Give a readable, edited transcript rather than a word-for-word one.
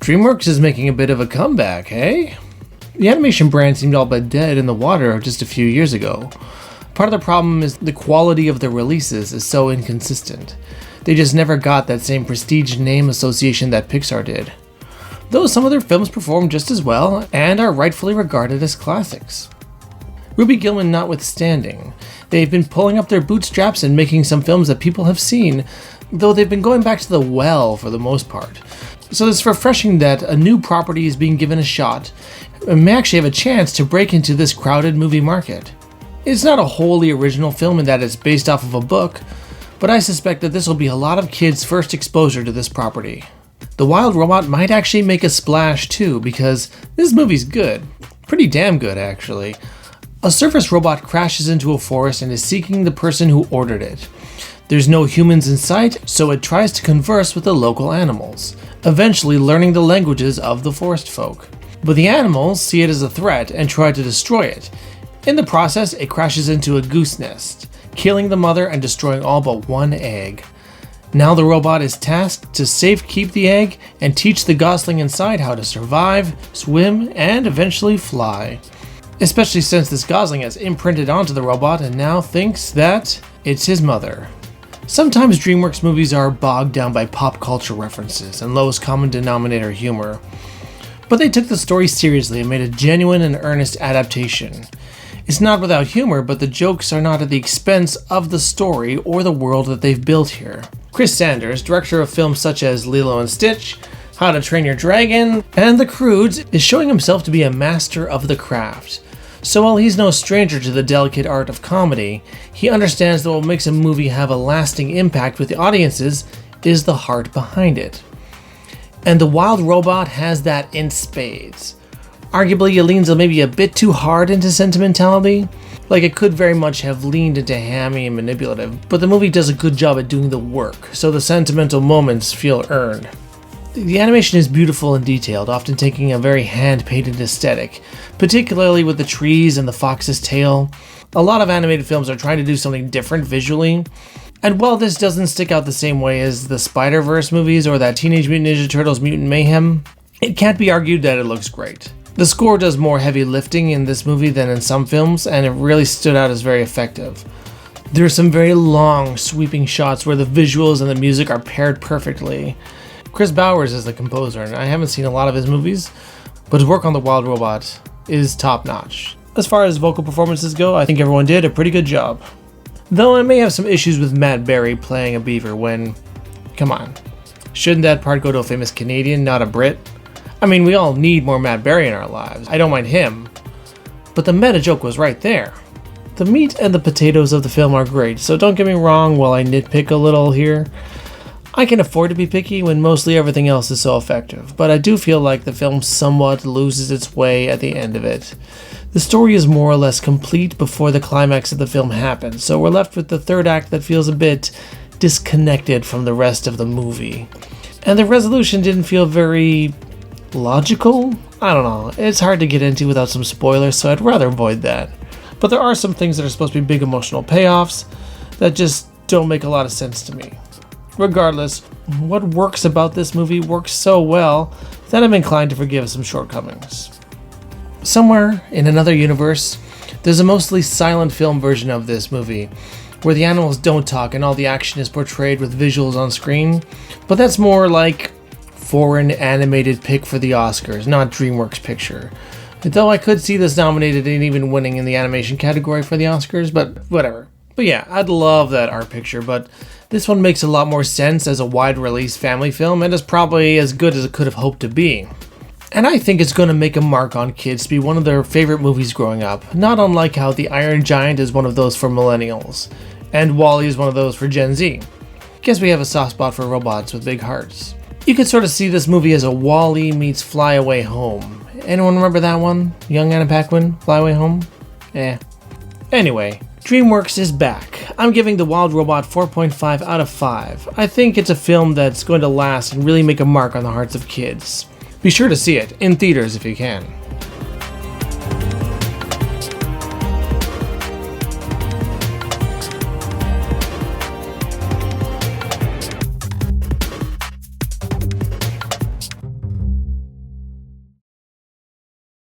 Dreamworks is making a bit of a comeback, hey? The animation brand seemed all but dead in the water just a few years ago. Part of the problem is the quality of their releases is so inconsistent. They just never got that same prestige name association that Pixar did. Though some of their films perform just as well and are rightfully regarded as classics. Ruby Gillman notwithstanding, they've been pulling up their bootstraps and making some films that people have seen, though they've been going back to the well for the most part. So it's refreshing that a new property is being given a shot and may actually have a chance to break into this crowded movie market. It's not a wholly original film in that it's based off of a book, but I suspect that this will be a lot of kids' first exposure to this property. The Wild Robot might actually make a splash too, because this movie's good. Pretty damn good, actually. A surface robot crashes into a forest and is seeking the person who ordered it. There's no humans in sight, so it tries to converse with the local animals, eventually learning the languages of the forest folk. But the animals see it as a threat and try to destroy it. In the process, it crashes into a goose nest, killing the mother and destroying all but one egg. Now the robot is tasked to safekeep the egg and teach the gosling inside how to survive, swim, and eventually fly. Especially since this gosling has imprinted onto the robot and now thinks that it's his mother. Sometimes DreamWorks movies are bogged down by pop culture references and lowest common denominator humor. But they took the story seriously and made a genuine and earnest adaptation. It's not without humor, but the jokes are not at the expense of the story or the world that they've built here. Chris Sanders, director of films such as Lilo and Stitch, How to Train Your Dragon, and The Croods, is showing himself to be a master of the craft. So while he's no stranger to the delicate art of comedy, he understands that what makes a movie have a lasting impact with the audiences is the heart behind it. And The Wild Robot has that in spades. Arguably, it leans maybe a bit too hard into sentimentality. Like it could very much have leaned into hammy and manipulative, but the movie does a good job at doing the work, so the sentimental moments feel earned. The animation is beautiful and detailed, often taking a very hand-painted aesthetic, particularly with the trees and the fox's tail. A lot of animated films are trying to do something different visually, and while this doesn't stick out the same way as the Spider-Verse movies or that Teenage Mutant Ninja Turtles Mutant Mayhem, it can't be argued that it looks great. The score does more heavy lifting in this movie than in some films, and it really stood out as very effective. There are some very long, sweeping shots where the visuals and the music are paired perfectly. Chris Bowers is the composer, and I haven't seen a lot of his movies, but his work on The Wild Robot is top-notch. As far as vocal performances go, I think everyone did a pretty good job. Though I may have some issues with Matt Berry playing a beaver when... Come on. Shouldn't that part go to a famous Canadian, not a Brit? I mean, we all need more Matt Berry in our lives. I don't mind him. But the meta joke was right there. The meat and the potatoes of the film are great, so don't get me wrong while I nitpick a little here. I can afford to be picky when mostly everything else is so effective, but I do feel like the film somewhat loses its way at the end of it. The story is more or less complete before the climax of the film happens, so we're left with the third act that feels a bit disconnected from the rest of the movie. And the resolution didn't feel very logical? I don't know, it's hard to get into without some spoilers, so I'd rather avoid that. But there are some things that are supposed to be big emotional payoffs that just don't make a lot of sense to me. Regardless, what works about this movie works so well that I'm inclined to forgive some shortcomings. Somewhere in another universe, there's a mostly silent film version of this movie, where the animals don't talk and all the action is portrayed with visuals on screen, but that's more like foreign animated pick for the Oscars, not DreamWorks picture. Though I could see this nominated and even winning in the animation category for the Oscars, but whatever. But yeah, I'd love that art picture, but this one makes a lot more sense as a wide-release family film and is probably as good as it could have hoped to be. And I think it's going to make a mark on kids to be one of their favorite movies growing up, not unlike how The Iron Giant is one of those for millennials, and WALL-E is one of those for Gen Z. Guess we have a soft spot for robots with big hearts. You could sort of see this movie as a WALL-E meets Fly Away Home. Anyone remember that one? Young Anna Paquin, Fly Away Home? Anyway, DreamWorks is back. I'm giving The Wild Robot 4.5 out of 5. I think it's a film that's going to last and really make a mark on the hearts of kids. Be sure to see it in theaters if you can.